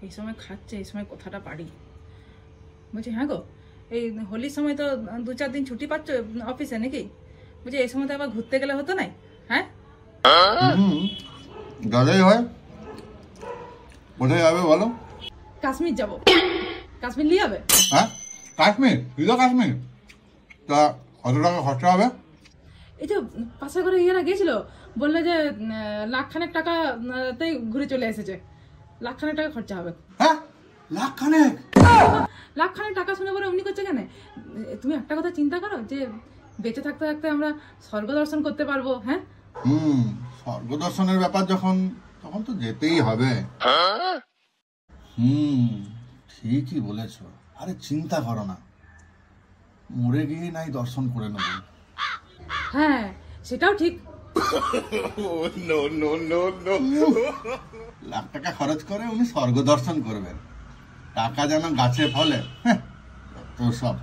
এই সময় খাচ্ছে, এই সময় কথাটা পারি। বলছি হ্যাঁ গো, এই হোলির সময় তো 2-4 দিন ছুটি পাচ্ছ অফিসে নাকি? বলছি এই সময় তো আবার ঘুরতে গেলে হতো না? হ্যাঁ গেলেই হয়। কোথায় যাবে বলো? কাশ্মীর যাব। কাশ্মীর নিয়ে যাবে? হ্যাঁ কাশ্মীর? তুইও কাশ্মীর? তা কত টাকা খরচা হবে? এই যে পাশে করে ইয়েরা গেছিল, বললে যে 1,00,000 টাকাতেই ঘুরে চলে এসেছে। 1,00,000 টাকা খরচা হবে। হ্যাঁ 1,00,000? 1,00,000 টাকা শুনে পরে অমনি করছে কেন? তুমি একটা কথা চিন্তা করো যে বেঁচে থাকতে থাকতে আমরা স্বর্গ দর্শন করতে পারবো। হ্যাঁ স্বর্গ দর্শনের ব্যাপার যখন, তখন তো যেতেই হবে। ঠিকই বলেছ। আরে চিন্তা করো না, মরে গিয়ে নাই দর্শন করে নেব। হ্যাঁ সেটাও ঠিক। 1,00,000 টাকা খরচ করে উনি স্বর্গ দর্শন করবেন, টাকা যেন গাছে ফলে। তো সব